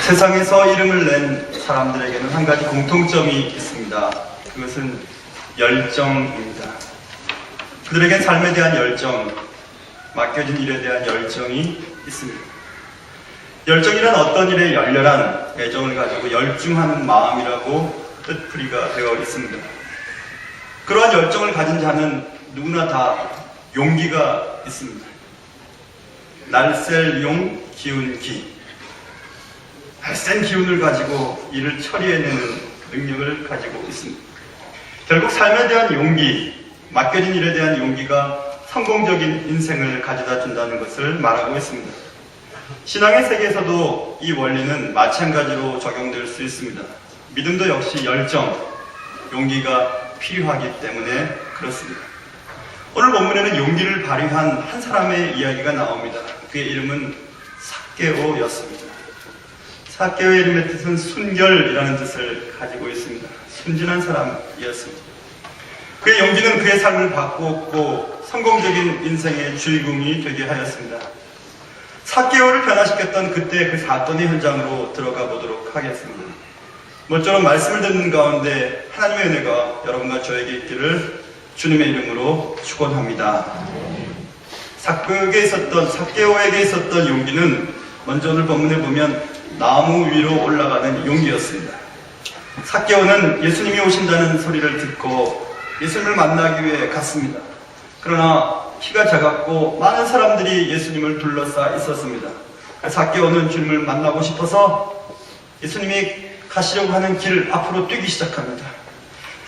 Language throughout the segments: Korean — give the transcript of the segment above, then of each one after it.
세상에서 이름을 낸 사람들에게는 한 가지 공통점이 있습니다. 그것은 열정입니다. 그들에겐 삶에 대한 열정, 맡겨진 일에 대한 열정이 있습니다. 열정이란 어떤 일에 열렬한 애정을 가지고 열중하는 마음이라고 뜻풀이가 되어 있습니다. 그러한 열정을 가진 자는 누구나 다 용기가 있습니다. 날쌘 용, 기운 기. 날쌘 기운을 가지고 일을 처리해내는 능력을 가지고 있습니다. 결국 삶에 대한 용기, 맡겨진 일에 대한 용기가 성공적인 인생을 가져다 준다는 것을 말하고 있습니다. 신앙의 세계에서도 이 원리는 마찬가지로 적용될 수 있습니다. 믿음도 역시 열정, 용기가 필요하기 때문에 그렇습니다. 오늘 본문에는 용기를 발휘한 한 사람의 이야기가 나옵니다. 그의 이름은 삭개오였습니다. 삭개오의 이름의 뜻은 순결이라는 뜻을 가지고 있습니다. 순진한 사람이었습니다. 그의 용기는 그의 삶을 바꾸었고 성공적인 인생의 주인공이 되게 하였습니다. 삭개오를 변화시켰던 그때 그 사건의 현장으로 들어가 보도록 하겠습니다. 모쪼록 말씀을 듣는 가운데 하나님의 은혜가 여러분과 저에게 있기를 주님의 이름으로 축원합니다. 삭개오에게 있었던 용기는 먼저 오늘 본문에 보면 나무 위로 올라가는 용기였습니다. 삭개오는 예수님이 오신다는 소리를 듣고 예수님을 만나기 위해 갔습니다. 그러나 키가 작았고 많은 사람들이 예수님을 둘러싸 있었습니다. 삭개오는 주님을 만나고 싶어서 예수님이 가시려고 하는 길 앞으로 뛰기 시작합니다.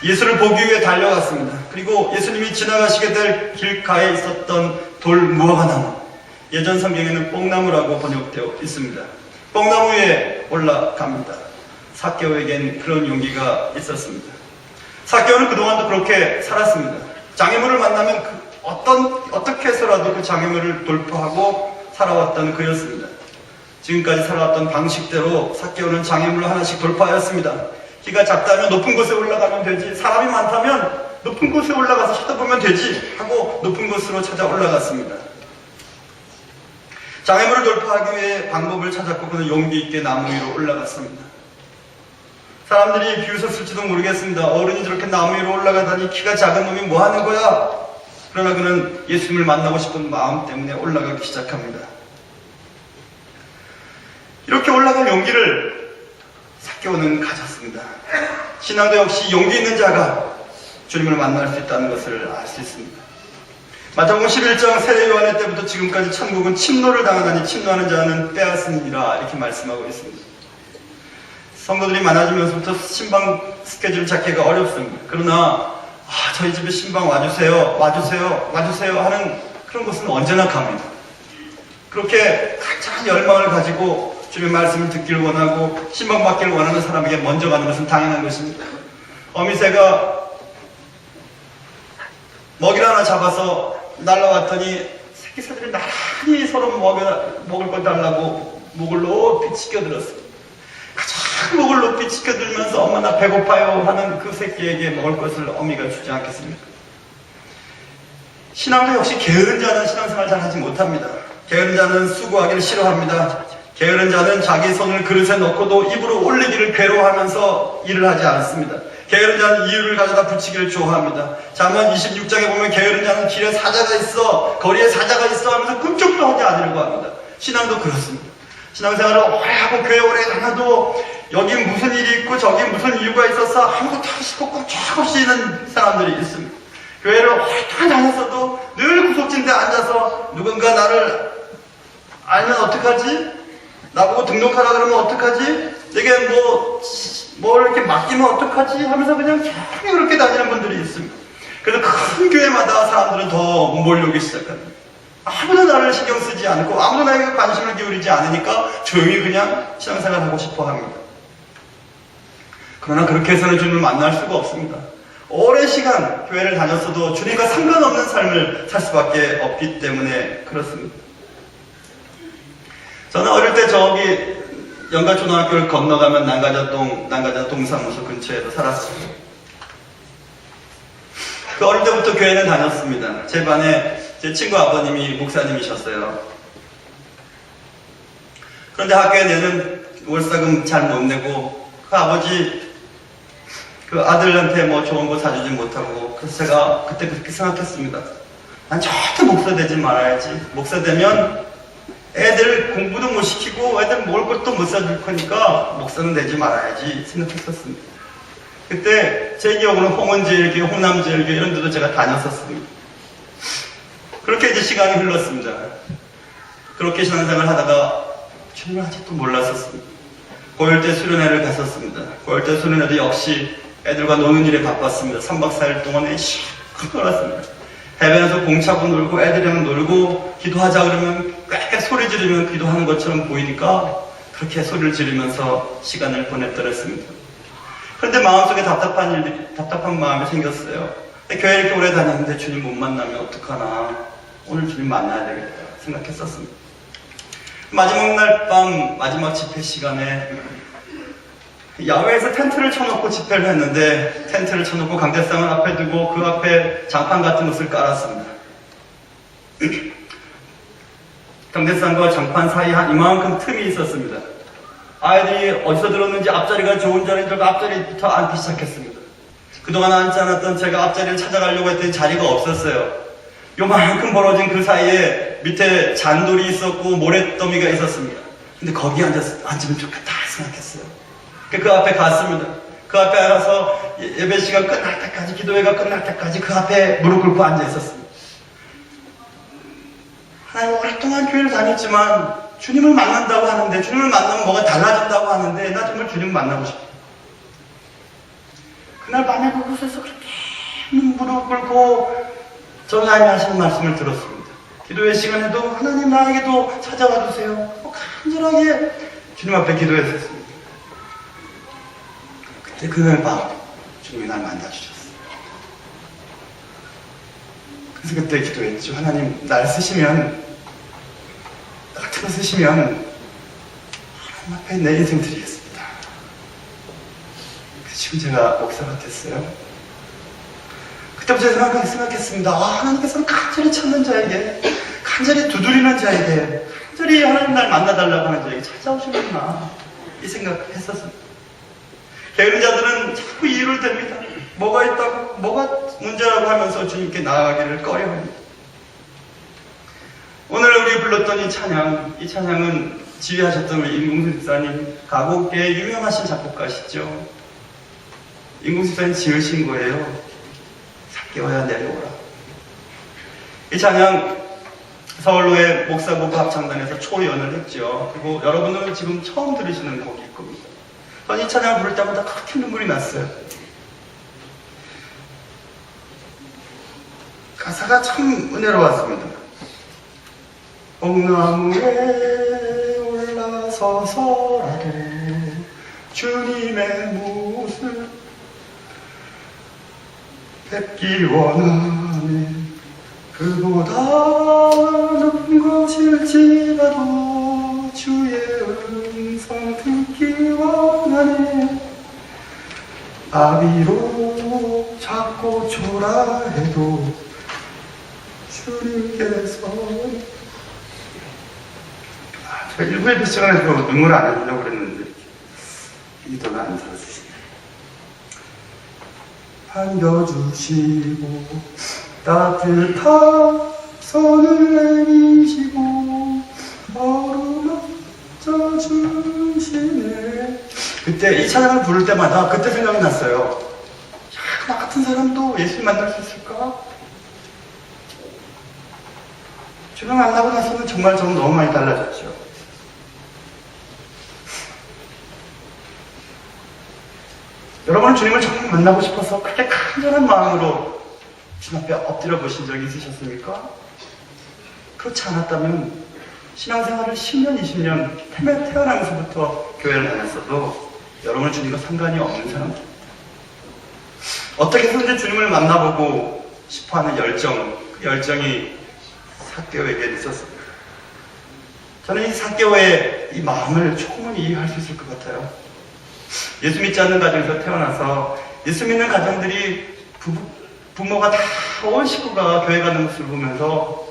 예수를 보기 위해 달려갔습니다. 그리고 예수님이 지나가시게 될 길가에 있었던 돌 무화과나무, 예전 성경에는 뽕나무라고 번역되어 있습니다. 뽕나무 위에 올라갑니다. 삭개오에겐 그런 용기가 있었습니다. 삭개오는 그동안도 그렇게 살았습니다. 장애물을 만나면 어떻게 해서라도 그 장애물을 돌파하고 살아왔던 그였습니다. 지금까지 살아왔던 방식대로 삭개오는 장애물을 하나씩 돌파하였습니다. 키가 작다면 높은 곳에 올라가면 되지, 사람이 많다면 높은 곳에 올라가서 쳐다보면 되지 하고 높은 곳으로 찾아 올라갔습니다. 장애물을 돌파하기 위해 방법을 찾았고 그는 용기 있게 나무 위로 올라갔습니다. 사람들이 비웃었을지도 모르겠습니다. 어른이 저렇게 나무 위로 올라가다니 키가 작은 놈이 뭐 하는 거야? 그러나 그는 예수님을 만나고 싶은 마음 때문에 올라가기 시작합니다. 이렇게 올라갈 용기를 삭개오는 가졌습니다. 신앙도 역시 용기 있는 자가 주님을 만날 수 있다는 것을 알 수 있습니다. 마태복음 11장 세례 요한의 때부터 지금까지 천국은 침노를 당하다니 침노하는 자는 빼앗으니라 이렇게 말씀하고 있습니다. 성도들이 많아지면서부터 신방 스케줄을 잡기가 어렵습니다. 그러나 저희 집에 신방 와주세요 하는 그런 곳은 언제나 갑니다. 그렇게 가장 열망을 가지고 주님의 말씀을 듣기를 원하고 신방 받기를 원하는 사람에게 먼저 가는 것은 당연한 것입니다. 어미새가 먹이를 하나 잡아서 날라왔더니 새끼 새들이 나란히 서로 먹을 거 달라고 목을 높이 치켜들었어요. 가장 목을 높이 치켜들면서 엄마 나 배고파요 하는 그 새끼에게 먹을 것을 어미가 주지 않겠습니까? 신앙도 역시 게으른 자는 신앙생활 잘 하지 못합니다. 게으른 자는 수고하기를 싫어합니다. 게으른 자는 자기 손을 그릇에 넣고도 입으로 올리기를 괴로워하면서 일을 하지 않습니다. 게으른 자는 이유를 가져다 붙이기를 좋아합니다. 잠언 26장에 보면 게으른 자는 길에 사자가 있어, 거리에 사자가 있어 하면서 꿈쩍도 하지 않으려고 합니다. 신앙도 그렇습니다. 신앙생활을 오래 하고 교회 오래 다녀도 여기 무슨 일이 있고 저기 무슨 이유가 있어서 아무것도 하시고 꼼짝 없이 있는 사람들이 있습니다. 교회를 오랫동안 다녔어도 늘 구석진데 앉아서 누군가 나를 알면 어떡하지? 나보고 등록하라 그러면 어떡하지? 내게 뭘 이렇게 맡기면 어떡하지? 하면서 그냥 조용히 그렇게 다니는 분들이 있습니다. 그래서 큰 교회마다 사람들은 더 몰려오기 시작합니다. 아무도 나를 신경 쓰지 않고 아무도 나에게 관심을 기울이지 않으니까 조용히 그냥 신앙생활 하고 싶어 합니다. 그러나 그렇게 해서는 주님을 만날 수가 없습니다. 오랜 시간 교회를 다녔어도 주님과 상관없는 삶을 살 수밖에 없기 때문에 그렇습니다. 저는 어릴 때 저기 영가초등학교를 건너가면 난가자 동사무소 근처에서 살았습니다. 그 어릴 때부터 교회는 다녔습니다. 제 반에 제 친구 아버님이 목사님이셨어요. 그런데 학교에 내는 월세금 잘 못 내고 그 아버지 그 아들한테 뭐 좋은 거 사주지 못하고 그래서 제가 그때 그렇게 생각했습니다. 난 절대 목사 되지 말아야지. 목사 되면 애들 공부도 못 시키고 애들 먹을 것도 못 사줄 거니까 목사는 되지 말아야지 생각했었습니다. 그때 제 기억으로는 홍은제일교, 홍남제일교 이런 데도 제가 다녔었습니다. 그렇게 이제 시간이 흘렀습니다. 그렇게 신앙생활을 하다가 주님을 아직도 몰랐었습니다. 고열대 수련회를 갔었습니다. 고열대 수련회도 역시 애들과 노는 일에 바빴습니다. 3박 4일 동안에 실컷 놀았습니다. 해변에서 공 차고 놀고 애들이랑 놀고 기도하자 그러면 꽤 소리 지르면 기도하는 것처럼 보이니까 그렇게 소리를 지르면서 시간을 보냈더랬습니다. 그런데 마음속에 답답한 마음이 생겼어요. 교회 이렇게 오래 다녔는데 주님 못 만나면 어떡하나. 오늘 주님 만나야 되겠다 생각했었습니다. 마지막 날 밤 마지막 집회 시간에 야외에서 텐트를 쳐놓고 집회를 했는데 텐트를 쳐놓고 강대상을 앞에 두고 그 앞에 장판 같은 것을 깔았습니다. 강대상과 장판 사이 한 이만큼 틈이 있었습니다. 아이들이 어디서 들었는지 앞자리가 좋은 자리인 줄 앞자리부터 앉기 시작했습니다. 그동안 앉지 않았던 제가 앞자리를 찾아가려고 했더니 자리가 없었어요. 요만큼 벌어진 그 사이에 밑에 잔돌이 있었고 모래더미가 있었습니다. 근데 거기 앉으면 좋겠다 생각했어요. 그 앞에 갔습니다. 그 앞에 가서 예배 시간 끝날 때까지, 기도회가 끝날 때까지 그 앞에 무릎 꿇고 앉아 있었습니다. 하나님 오랫동안 교회를 다녔지만 주님을 만난다고 하는데, 주님을 만나면 뭐가 달라진다고 하는데 나 정말 주님을 만나고 싶어. 그날 밤에 그곳에서 그렇게 무릎 꿇고 전하님이 하시는 말씀을 들었습니다. 기도회 시간에도 하나님 나에게도 찾아와 주세요. 간절하게 주님 앞에 기도했었습니다. 그때 그날 밤 주님이 날 만나주셨어요. 그래서 그때 기도했죠. 하나님 날 쓰시면, 나 같은 거 쓰시면 하나님 앞에 내 인생 드리겠습니다. 그래서 지금 제가 목사가 됐어요. 그때부터 생각했습니다. 하나님께서는 간절히 찾는 자에게, 간절히 두드리는 자에게, 간절히 하나님 날 만나달라고 하는 자에게 찾아오시는구나 이 생각했었습니다. 게으르자들은 자꾸 이유를 댑니다. 뭐가 있다고, 뭐가 문제라고 하면서 주님께 나아가기를 꺼려합니다. 오늘 우리 불렀던 이 찬양은 지휘하셨던 우리 임궁수 집사님, 가곡계의 유명하신 작곡가시죠. 임궁수 집사님 지으신 거예요. 삭개오야 내려오라. 이 찬양 서울로의 목사부부 합창단에서 초연을 했죠. 그리고 여러분들은 지금 처음 들으시는 곡일 겁니다. 저는 이 찬양을 부를 때마다 그렇게 눈물이 났어요. 가사가 참 은혜로웠습니다. 옥나무에 올라서서라도 주님의 모습 뵙기 원하네. 그보다 높은 것일지라도 주의 음성 듣기 원하네. 아비로 잡고 초라해도 주님께서 제가 일부 예배 시간에서 눈물 안 흘리려고 그랬는데 이도가 안 들어주시네. 반겨주시고 따뜻한 손을 내미시고 어루만져주시네. 그때 이 찬양을 부를 때마다 그때 생각이 났어요. 야, 나 같은 사람도 예수님 만날 수 있을까? 주님 만나고 나서는 정말 저는 너무 많이 달라졌죠. 여러분은 주님을 정말 만나고 싶어서 그렇게 간절한 마음으로 주님 앞에 엎드려 보신 적이 있으셨습니까? 그렇지 않았다면 신앙생활을 10년, 20년 태어나면서부터 교회를 다녔어도 여러분은 주님과 상관이 없는 사람들. 어떻게 해서든지 주님을 만나보고 싶어하는 열정, 그 열정이 삭개오에게 있었습니다. 저는 이 삭개오의 이 마음을 조금은 이해할 수 있을 것 같아요. 예수 믿지 않는 가정에서 태어나서 예수 믿는 가정들이 부모가 다 온 식구가 교회 가는 모습을 보면서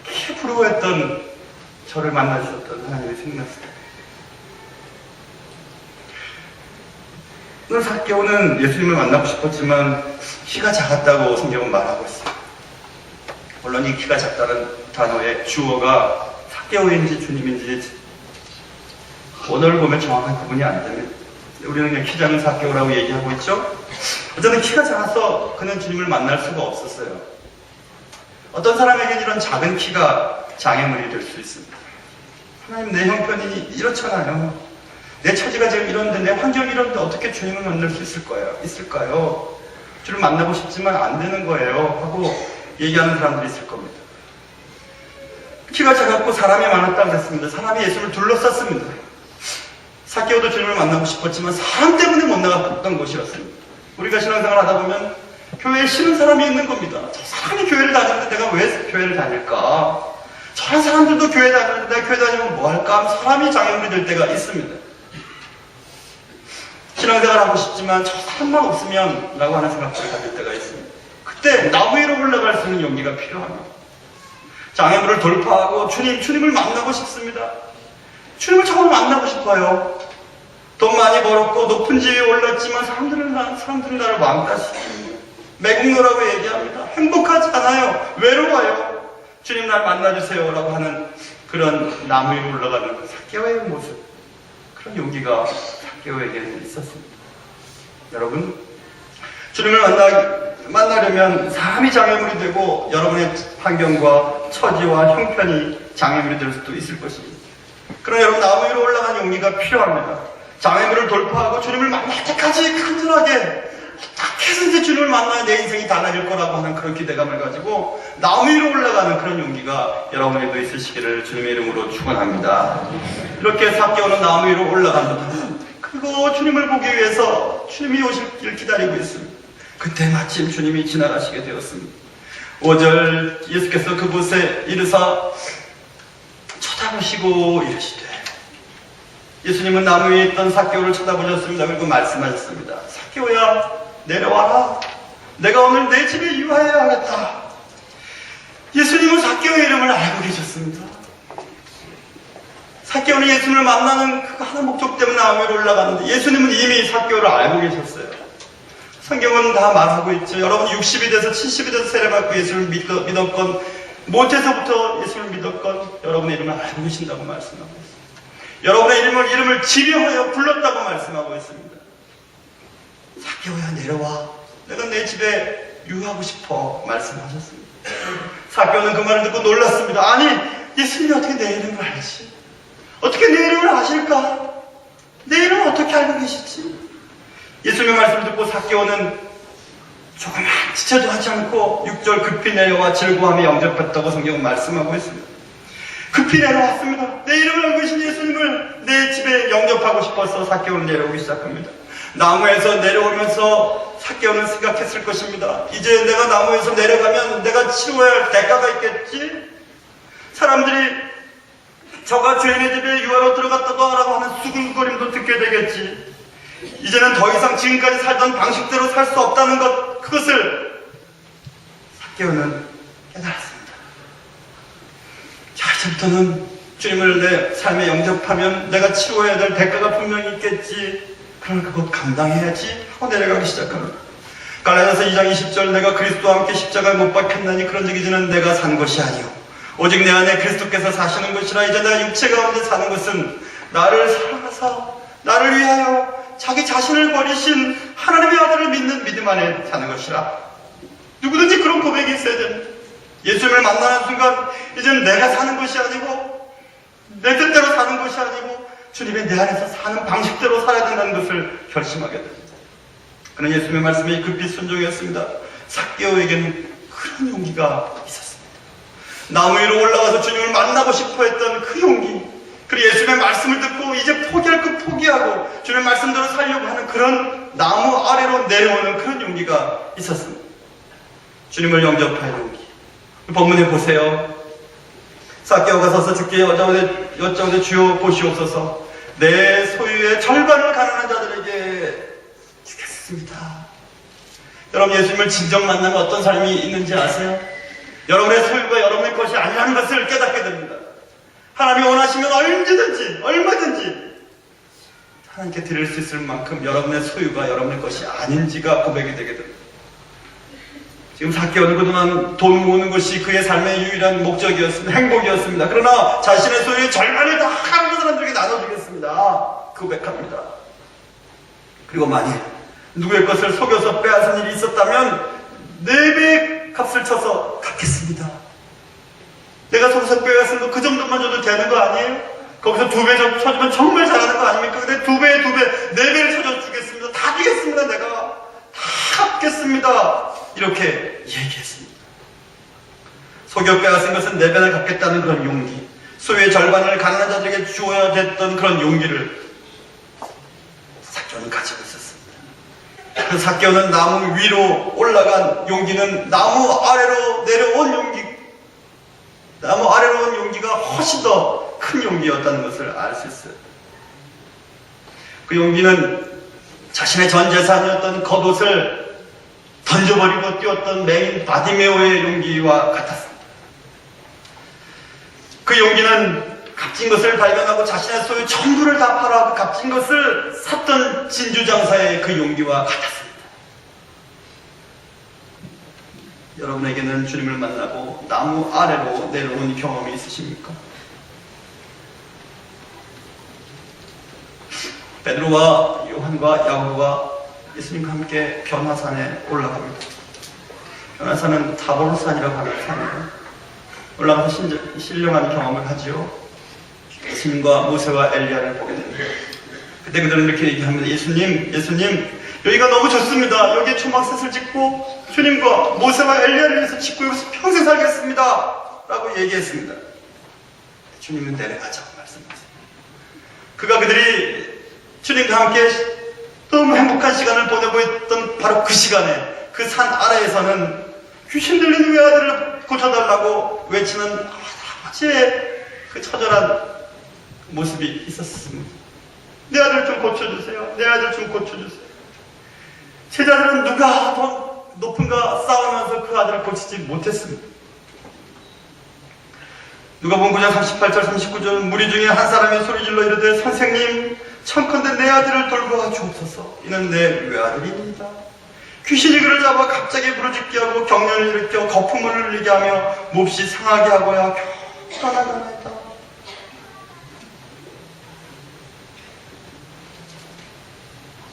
그렇게 부러워했던 저를 만났었던 하나님의 생각입니다. 오늘 삭개오는 예수님을 만나고 싶었지만 키가 작았다고 성경은 말하고 있어요. 물론 이 키가 작다는 단어의 주어가 삭개오인지 주님인지 오늘 보면 정확한 구분이 안 됩니다. 우리는 그냥 키 작은 삭개오라고 얘기하고 있죠. 어쨌든 키가 작아서 그는 주님을 만날 수가 없었어요. 어떤 사람에게는 이런 작은 키가 장애물이 될 수 있습니다. 하나님, 내 형편이 이렇잖아요. 내 처지가 지금 이런데, 내 환경이 이런데 어떻게 주님을 만날 수 있을까요? 주를 만나고 싶지만 안 되는 거예요 하고 얘기하는 사람들이 있을 겁니다. 키가 작았고 사람이 많았다고 그랬습니다. 사람이 예수를 둘러쌌습니다. 삭개오도 주님을 만나고 싶었지만 사람 때문에 못 나갔던 것이었습니다. 우리가 신앙생활 하다 보면 교회에 싫은 사람이 있는 겁니다. 저 사람이 교회를 다니는데 내가 왜 교회를 다닐까? 저런 사람들도 교회 다니는데 내가 교회 다니면 뭐 할까? 하면 사람이 장애물이 될 때가 있습니다. 신앙생활 하고 싶지만 저 사람만 없으면 라고 하는 생각들을 가질 때가 있습니다. 그때 나무 위로 올라갈 수 있는 용기가 필요합니다. 장애물을 돌파하고 주님을 만나고 싶습니다. 주님을 정말 만나고 싶어요. 돈 많이 벌었고 높은 지위에 올랐지만 사람들은 나를 왕따시킵니다. 매국노라고 얘기합니다. 행복하지 않아요. 외로워요. 주님 날 만나주세요 라고 하는 그런 나무 위로 올라가는 그 삭개오의 모습, 그런 용기가 삭개오에게는 있었습니다. 여러분, 주님을 만나려면 사람이 장애물이 되고 여러분의 환경과 처지와 형편이 장애물이 될 수도 있을 것입니다. 그러나 여러분, 나무 위로 올라가는 용기가 필요합니다. 장애물을 돌파하고 주님을 만날 때까지 간절하게 어떻게 해서든지 주님을 만나야 내 인생이 달라질 거라고 하는 그런 기대감을 가지고 나무 위로 올라가는 그런 용기가 여러분에도 있으시기를 주님의 이름으로 축원합니다. 이렇게 삭개오는 나무 위로 올라갑니다. 그리고 주님을 보기 위해서 주님이 오실 길 기다리고 있습니다. 그때 마침 주님이 지나가시게 되었습니다. 5절 예수께서 그곳에 이르사 쳐다보시고 이르시되, 예수님은 나무 위에 있던 삭개오를 쳐다보셨습니다. 그리고 말씀하셨습니다. 삭개오야, 내려와라. 내가 오늘 내 집에 유하여야 하겠다. 예수님은 삭개오의 이름을 알고 계셨습니다. 삭개오는 예수님을 만나는 그 하나의 목적 때문에 나무 위로 올라갔는데 예수님은 이미 삭개오를 알고 계셨어요. 성경은 다 말하고 있죠. 여러분이 60이 돼서 70이 돼서 세례받고 예수를 믿었건 모태서부터 예수를 믿었건 여러분의 이름을 알고 계신다고 말씀하고 있습니다. 여러분의 이름을 지명하여 불렀다고 말씀하고 있습니다. 삭개오야, 내려와. 내가 내 집에 유하고 싶어 말씀하셨습니다. 삭개오는 그 말을 듣고 놀랐습니다. 아니, 예수님이 어떻게 내 이름을 알지? 어떻게 내 이름을 아실까? 내 이름을 어떻게 알고 계시지? 예수님의 말씀을 듣고 삭개오는 조금 지체도 하지 않고 6절 급히 내려와 즐거워하며 영접했다고 성경은 말씀하고 있습니다. 급히 내려왔습니다. 내 이름을 알고 계신 예수님을 내 집에 영접하고 싶어서 삭개오는 내려오기 시작합니다. 나무에서 내려오면서 삭개오는 생각했을 것입니다. 이제 내가 나무에서 내려가면 내가 치러야 할 대가가 있겠지? 사람들이 저가 죄인의 집에 유하로 들어갔다고 하라고 하는 수근거림도 듣게 되겠지. 이제는 더 이상 지금까지 살던 방식대로 살 수 없다는 것, 그것을 삭개오는 깨달았습니다. 자, 이제부터는 주님을 내 삶에 영접하면 내가 치러야 될 대가가 분명히 있겠지. 그러나 그것 감당해야지 하고 내려가기 시작합니다. 갈라디아서 2장 20절, 내가 그리스도와 함께 십자가에 못 박혔나니 그런즉 이제는 내가 산 것이 아니오 오직 내 안에 그리스도께서 사시는 것이라. 이제 내가 육체 가운데 사는 것은 나를 사랑하사 나를 위하여 자기 자신을 버리신 하나님의 아들을 믿는 믿음 안에 사는 것이라. 누구든지 그런 고백이 있어야 됩니다. 예수님을 만나는 순간 이제는 내가 사는 것이 아니고 내 뜻대로 사는 것이 아니고 주님의 내 안에서 사는 방식대로 살아야 된다는 것을 결심하게 됩니다. 그는 예수님의 말씀에 급히 순종했습니다. 삭개오에게는 그런 용기가 있었습니다. 나무 위로 올라가서 주님을 만나고 싶어 했던 그 용기, 그리고 예수님의 말씀을 듣고 이제 포기할 것 포기하고 주님의 말씀대로 살려고 하는 그런 나무 아래로 내려오는 그런 용기가 있었습니다. 주님을 영접할 용기. 본문에 보세요. 삭개오가 서서 주께 여짜오되 주여 보시옵소서, 내 소유의 절반을 가난한 자들에게 주겠습니다. 여러분, 예수님을 진정 만나면 어떤 삶이 있는지 아세요? 여러분의 소유가 여러분의 것이 아니라는 것을 깨닫게 됩니다. 하나님이 원하시면 얼마든지 하나님께 드릴 수 있을 만큼 여러분의 소유가 여러분의 것이 아닌지가 고백이 되게 됩니다. 지금 삭개오는 그동안 돈 모으는 것이 그의 삶의 유일한 목적이었습니다. 행복이었습니다. 그러나 자신의 소유의 절반을 다 하나님의 사람들에게 나눠주겠습니다. 고백합니다. 그리고 만일 누구의 것을 속여서 빼앗은 일이 있었다면 4배의 값을 쳐서 갚겠습니다. 내가 속여서 빼앗은 거 그 정도만 줘도 되는 거 아니에요? 거기서 2배 쳐주면 정말 잘하는 거 아닙니까? 근데 2배, 4배를 쳐주겠습니다. 다 주겠습니다. 내가 다 갚겠습니다. 이렇게 얘기했습니다. 속여 빼앗은 것은 4배를 갚겠다는 그런 용기, 소유의 절반을 가난한 자들에게 주어야 됐던 그런 용기를 삭개오는 가지고 있었습니다. 그 삭개오는 나무 위로 올라간 용기는 나무 아래로 내려온 용기, 나무 아래로 온 용기가 훨씬 더 큰 용기였다는 것을 알 수 있어요. 그 용기는 자신의 전 재산이었던 겉옷을 던져버리고 뛰었던 맹인 바디메오의 용기와 같았습니다. 그 용기는 값진 것을 발견하고 자신의 소유 전부를 다 팔아 그 값진 것을 샀던 진주장사의 그 용기와 같았습니다. 여러분에게는 주님을 만나고 나무 아래로 내려온 경험이 있으십니까? 베드로와 요한과 야고보가 예수님과 함께 변화산에 올라갑니다. 변화산은 타보르산이라고 하는 산이에요. 올라가서 신령한 경험을 하지요. 예수님과 모세와 엘리야를 보게 됩니다. 그때 그들은 이렇게 얘기합니다. 예수님, 여기가 너무 좋습니다. 여기에 초막셋을 짓고 주님과 모세와 엘리야를 위해서 짓고 여기서 평생 살겠습니다. 라고 얘기했습니다. 주님은 내려가자고 말씀하세요. 그들이 주님과 함께 너무 행복한 시간을 보내고 있던 바로 그 시간에 그 산 아래에서는 귀신 들린 외아들을 고쳐달라고 외치는 아버지의 그 처절한 모습이 있었습니다. 내 아들 좀 고쳐주세요. 내 아들 좀 고쳐주세요. 제자들은 누가 더 높은가 싸우면서 그 아들을 고치지 못했습니다. 누가복음 9장 38절 39절 무리 중에 한 사람이 소리질러 이르되 선생님 청컨대 내 아들을 돌보아 주옵소서. 이는 내 외아들입니다. 귀신이 그를 잡아 갑자기 부르짖게 하고 경련을 일으켜 거품을 흘리게 하며 몹시 상하게 하고야 겨우 떠나가나이다.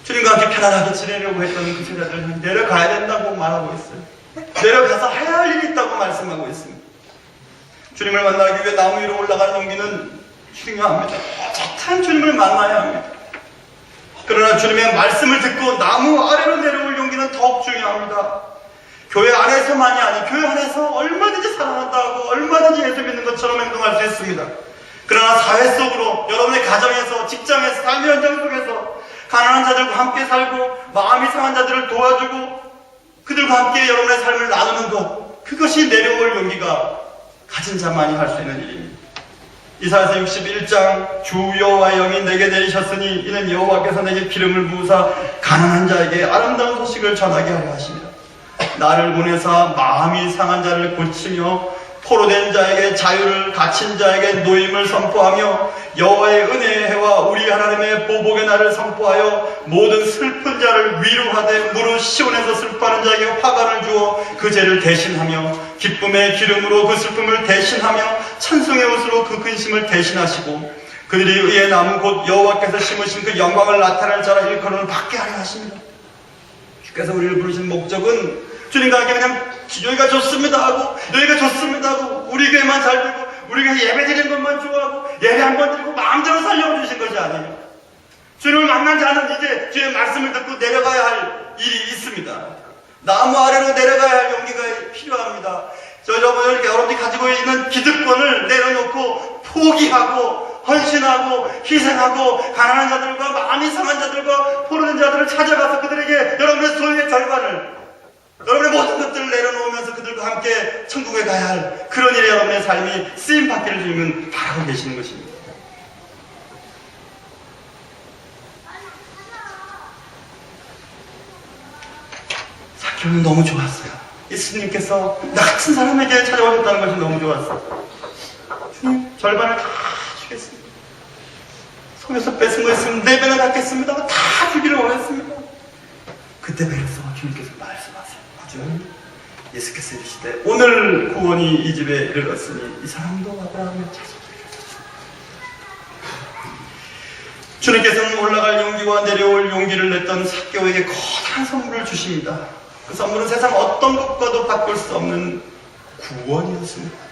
주님과 함께 편안하게 지내려고 했던 그 제자들은 내려가야 된다고 말하고 있어요. 내려가서 해야 할 일이 있다고 말씀하고 있습니다. 주님을 만나기 위해 나무 위로 올라가는 용기는 중요합니다. 어쨌든 주님을 만나야 합니다. 그러나 주님의 말씀을 듣고 나무 아래로 내려올 용기는 더욱 중요합니다. 교회 안에서만이 아니 교회 안에서 얼마든지 사랑한다고 얼마든지 예수 믿는 것처럼 행동할 수 있습니다. 그러나 사회 속으로 여러분의 가정에서 직장에서 삶의 현장 속에서 가난한 자들과 함께 살고 마음이 상한 자들을 도와주고 그들과 함께 여러분의 삶을 나누는 것, 그것이 내려올 용기가 가진 자만이 할 수 있는 일입니다. 이사야서 61장 주 여호와의 영이 내게 내리셨으니 이는 여호와께서 내게 기름을 부으사 가난한 자에게 아름다운 소식을 전하게 하려 하십니다. 나를 보내사 마음이 상한 자를 고치며 포로된 자에게 자유를, 갇힌 자에게 노임을 선포하며 여호와의 은혜의 해와 우리 하나님의 보복의 날을 선포하여 모든 슬픈 자를 위로하되 무릇 시온에서 슬퍼하는 자에게 화관을 주어 그 죄를 대신하며 기쁨의 기름으로 그 슬픔을 대신하며 찬송의 옷으로 그 근심을 대신하시고 그들이 의의 나무 곧 여호와께서 심으신 그 영광을 나타낼 자라 일컬음을 받게 하려 하십니다. 주께서 우리를 부르신 목적은 주님과 함께 그냥 여기가 좋습니다 하고 여기가 좋습니다 하고 우리 교회만 잘 되고 우리 교회 예배 드리는 것만 좋아하고 예배 한 번 드리고 마음대로 살려고 주신 것이 아니에요. 주님을 만난 자는 이제 주의 말씀을 듣고 내려가야 할 일이 있습니다. 나무 아래로 내려가야 할 용기가 필요합니다. 여러분들이 가지고 있는 기득권을 내려놓고 포기하고 헌신하고 희생하고 가난한 자들과 마음이 상한 자들과 포로된 자들을 찾아가서 그들에게 여러분의 소유의 절반을 여러분의 모든 것들을 내려놓으면서 그들과 함께 천국에 가야 할 그런 일에 여러분의 삶이 쓰임받기를 주님은 바라고 계시는 것입니다. 삭개오는 너무 좋았어요. 예수님께서 나 같은 사람에게 찾아오셨다는 것이 너무 좋았어요. 주님 절반을 다 주겠습니다. 손에서 뺏은 거 있으면 4배나 갚겠습니다. 다 주기를 원했습니다. 그때 베려서 주님께서 말씀하세요. 그죠? 예수께서 이르시되 오늘 구원이 이 집에 이르렀으니 이 사람도 아브라함의 자손이라. 주님께서는 올라갈 용기와 내려올 용기를 냈던 삭개오에게 거대한 선물을 주십니다. 그 선물은 세상 어떤 것과도 바꿀 수 없는 구원이었습니다.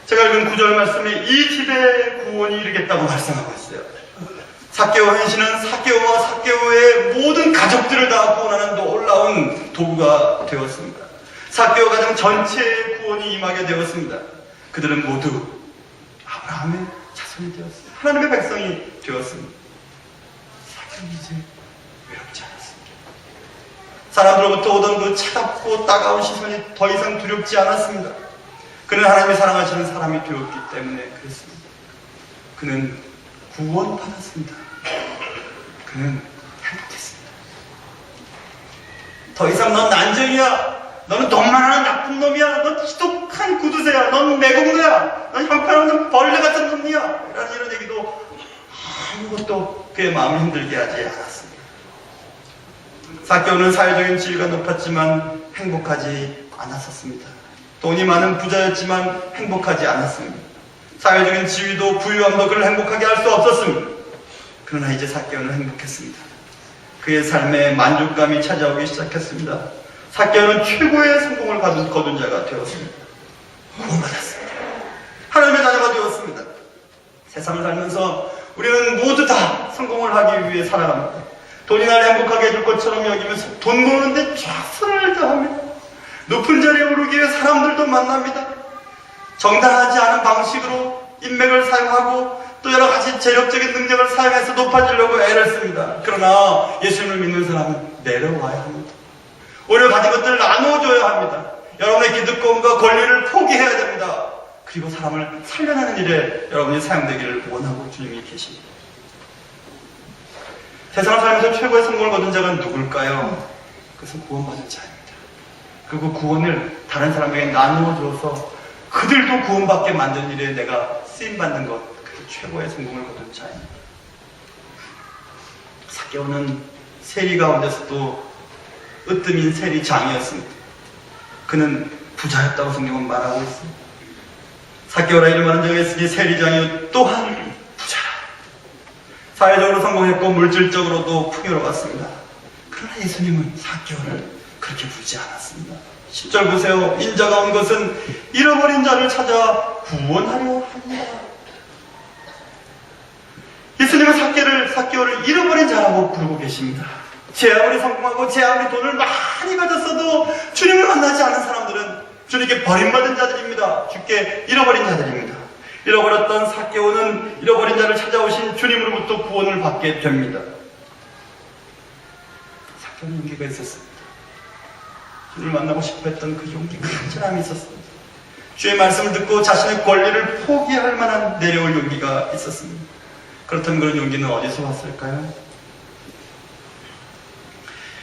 제가 읽은 9절 말씀에 이 집에 구원이 이르겠다고 말씀하고 있어요. 삭개오 현신은 삭개오와 삭개오의 모든 가족들을 다 구원하는 놀라운 도구가 되었습니다. 삭개오 가정 전체의 구원이 임하게 되었습니다. 그들은 모두 아브라함의 자손이 되었습니다. 하나님의 백성이 되었습니다. 삭개오는 이제 외롭지 않았습니다. 사람들로부터 오던 그 차갑고 따가운 시선이 더 이상 두렵지 않았습니다. 그는 하나님이 사랑하시는 사람이 되었기 때문에 그랬습니다. 그는 구원받았습니다. 그는 행복했습니다. 더 이상 넌 난쟁이야. 너는 돈만 하는 나쁜 놈이야. 넌 지독한 구두쇠야. 넌 매국노야. 넌 형편없는 벌레 같은 놈이야. 이런 얘기도 아무것도 그의 마음을 힘들게 하지 않았습니다. 삭개오는 사회적인 지위가 높았지만 행복하지 않았었습니다. 돈이 많은 부자였지만 행복하지 않았습니다. 사회적인 지위도 부유함도 그를 행복하게 할 수 없었습니다. 그러나 이제 삭개오는 행복했습니다. 그의 삶에 만족감이 찾아오기 시작했습니다. 삭개오는 최고의 성공을 거둔 자가 되었습니다. 구원받았습니다. 하나님의 자녀가 되었습니다. 세상을 살면서 우리는 모두 다 성공을 하기 위해 살아갑니다. 돈이 날 행복하게 해줄 것처럼 여기면서 돈 모으는데 최선을 다합니다. 높은 자리에 오르기 위해 사람들도 만납니다. 정당하지 않은 방식으로 인맥을 사용하고 또 여러 가지 재력적인 능력을 사용해서 높아지려고 애를 씁니다. 그러나 예수님을 믿는 사람은 내려와야 합니다. 오히려 가진 것들을 나눠줘야 합니다. 여러분의 기득권과 권리를 포기해야 됩니다. 그리고 사람을 살려내는 일에 여러분이 사용되기를 원하고 주님이 계십니다. 세상을 살면서 최고의 성공을 거둔 자가 누굴까요? 그것은 구원받은 자입니다. 그리고 구원을 다른 사람에게 나누어줘서 그들도 구원받게 만든 일에 내가 쓰임받는 것, 그게 최고의 성공을 거둔 자입니다. 삭개오는 세리 가운데서도 으뜸인 세리장이었습니다. 그는 부자였다고 성경은 말하고 있습니다. 삭개오라 이름하는 자가 있으니 세리장이요 또한 부자라. 사회적으로 성공했고 물질적으로도 풍요로웠습니다. 그러나 예수님은 삭개오를 그렇게 부르지 않았습니다. 10절 보세요. 인자가 온 것은 잃어버린 자를 찾아 구원하려 합니다. 예수님은 삭개오를 잃어버린 자라고 부르고 계십니다. 제 아무리 성공하고 제 아무리 돈을 많이 가졌어도 주님을 만나지 않은 사람들은 주님께 버림받은 자들입니다. 주께 잃어버린 자들입니다. 잃어버렸던 삭개오는 잃어버린 자를 찾아오신 주님으로부터 구원을 받게 됩니다. 삭개오는 용기가 있었습니다. 주님을 만나고 싶어 했던 그 용기, 큰 사람이 있었습니다. 주의 말씀을 듣고 자신의 권리를 포기할 만한 내려올 용기가 있었습니다. 그렇다면 그런 용기는 어디서 왔을까요?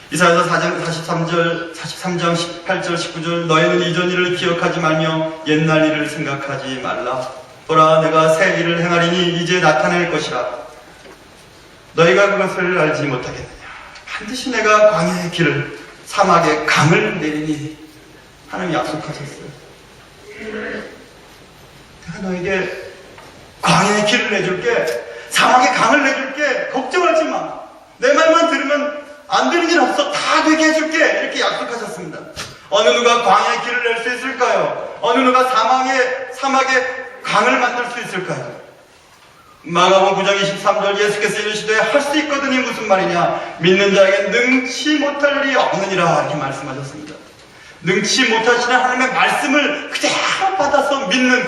이사야서 4장 43절, 18절, 19절 너희는 이전 일을 기억하지 말며 옛날 일을 생각하지 말라. 보라 내가 새 일을 행하리니 이제 나타낼 것이라. 너희가 그것을 알지 못하겠느냐. 반드시 내가 광야의 길을 사막에 강을 내리니 하나님이 약속하셨어요. 내가 너에게 광야의 길을 내줄게. 사막에 강을 내줄게. 걱정하지 마. 내 말만 들으면 안 되는 일 없어. 다 되게 해줄게. 이렇게 약속하셨습니다. 어느 누가 광야의 길을 낼 수 있을까요? 어느 누가 사막에 강을 만들 수 있을까요? 마가복음 9장 23절 예수께서 이르시되 할 수 있거든이 무슨 말이냐? 믿는 자에게 능치 못할 일이 없느니라 이렇게 말씀하셨습니다. 능치 못하시는 하나님의 말씀을 그대로 받아서 믿는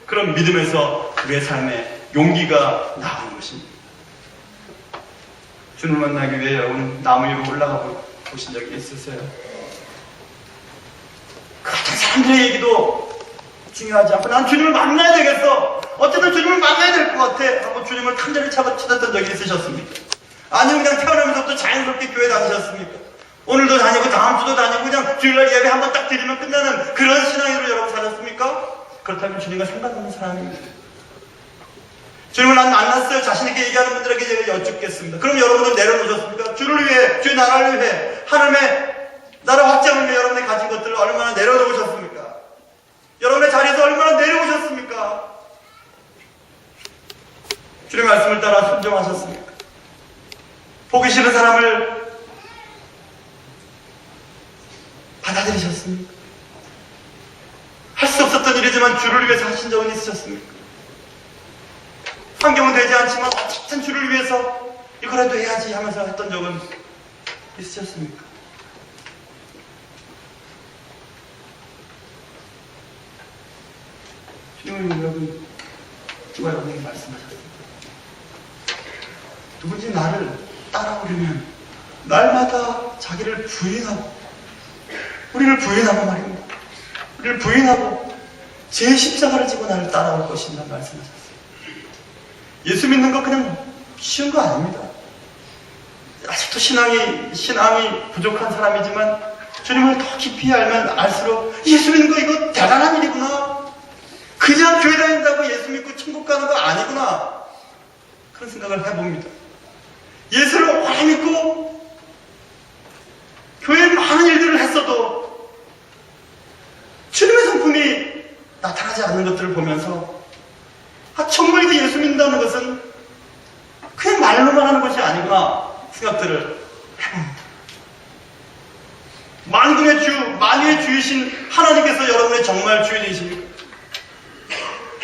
그런 믿음에서 우리의 삶에 용기가 나오는 것입니다. 주님을 만나기 위해 여러분 나무 위로 올라가 보신 적이 있으세요? 그 같은 사람들의 얘기도 중요하지 않고 난 주님을 만나야 되겠어. 어쨌든 주님을 만나야 될 것 같아. 하고 주님을 간절히 찾았던 적이 있으셨습니까? 아니면 그냥 태어나면서부터 자연스럽게 교회 다니셨습니까? 오늘도 다니고 다음 주도 다니고 그냥 주일날 예배 한번 딱 드리면 끝나는 그런 신앙으로 여러분 사셨습니까? 그렇다면 주님과 상관없는 사람입니다. 주님을 난 만났어요. 자신있게 얘기하는 분들에게 제가 여쭙겠습니다. 그럼 여러분들 내려놓으셨습니까? 주를 위해, 주의 나라를 위해, 하나님의 나라 확장을 위해 여러분이 가진 것들을 얼마나 내려놓으셨습니까? 여러분의 자리에서 얼마나 내려오셨습니까? 주님의 말씀을 따라 순종하셨습니까? 보기 싫은 사람을 받아들이셨습니까? 할 수 없었던 일이지만 주를 위해서 하신 적은 있으셨습니까? 환경은 되지 않지만 어쨌든 주를 위해서 이거라도 해야지 하면서 했던 적은 있으셨습니까? 주님은 여러분, 주가 여러분에게 말씀하셨습니다. 누군지 나를 따라오려면 날마다 자기를 부인하고, 우리를 부인하고 말입니다. 우리를 부인하고 제 십자가를 지고 나를 따라올 것이다 말씀하셨어요. 예수 믿는 거 그냥 쉬운 거 아닙니다. 아직도 신앙이 부족한 사람이지만 주님을 더 깊이 알면 알수록 예수 믿는 거 이거 대단한 일이구나. 그냥 교회 다닌다고 예수 믿고 천국 가는 거 아니구나. 그런 생각을 해봅니다. 예수를 오래 믿고 교회에 많은 일들을 했어도 주님의 성품이 나타나지 않는 것들을 보면서 천국에도 예수 믿는다는 것은 그냥 말로만 하는 것이 아니구나 생각들을 해봅니다. 만군의 주, 만유의 주이신 하나님께서 여러분의 정말 주인이십니까?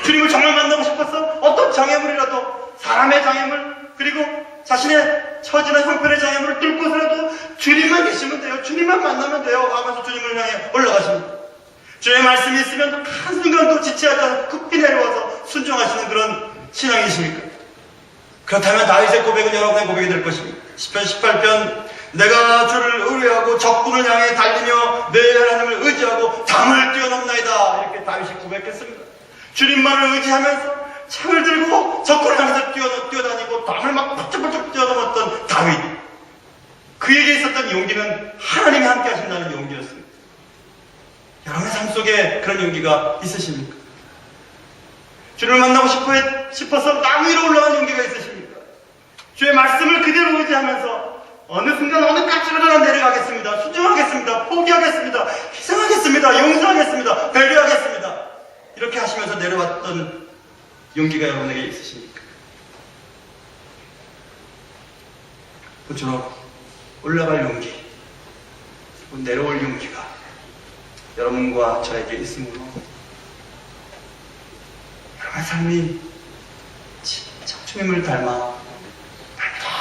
주님을 정말 만나고 싶어서 어떤 장애물이라도, 사람의 장애물, 그리고 자신의 처지나 형편의 장애물을 뚫고서라도 주님만 계시면 돼요. 주님만 만나면 돼요 하면서 주님을 향해 올라가십니다. 주의 말씀이 있으면 한순간도 지체하지 않고 급히 내려와서 순종하시는 그런 신앙이십니까? 그렇다면 다윗의 고백은 여러분의 고백이 될 것입니다. 시편 18편, 내가 주를 의뢰하고 적군을 향해 달리며 내 하나님을 의지하고 담을 뛰어넘나이다. 이렇게 다윗이 고백했습니다. 주님만을 의지하면서 창을 들고 적군을 향해서 뛰어다니고 담을 막 번쩍번쩍 뛰어넘었던 다윗. 그에게 있었던 용기는 하나님이 함께 하신다는 용기였습니다. 여러분의 삶 속에 그런 용기가 있으십니까? 주를 만나고 싶어서 나무 위로 올라가는 용기가 있으십니까? 주의 말씀을 그대로 의지하면서 어느 순간 어느 까치로 난 내려가겠습니다. 순종하겠습니다. 포기하겠습니다. 희생하겠습니다. 용서하겠습니다. 배려하겠습니다. 이렇게 하시면서 내려왔던 용기가 여러분에게 있으십니까? 그처럼 올라갈 용기, 내려올 용기가 여러분과 저에게 있으므로 여러분의 삶이 진짜 주님을 닮아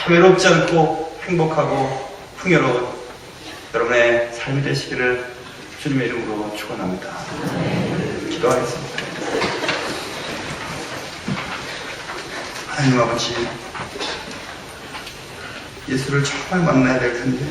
외롭지 않고 행복하고 풍요로운 여러분의 삶이 되시기를 주님의 이름으로 축원합니다. 기도하겠습니다. 하나님 아버지, 예수를 정말 만나야 될 텐데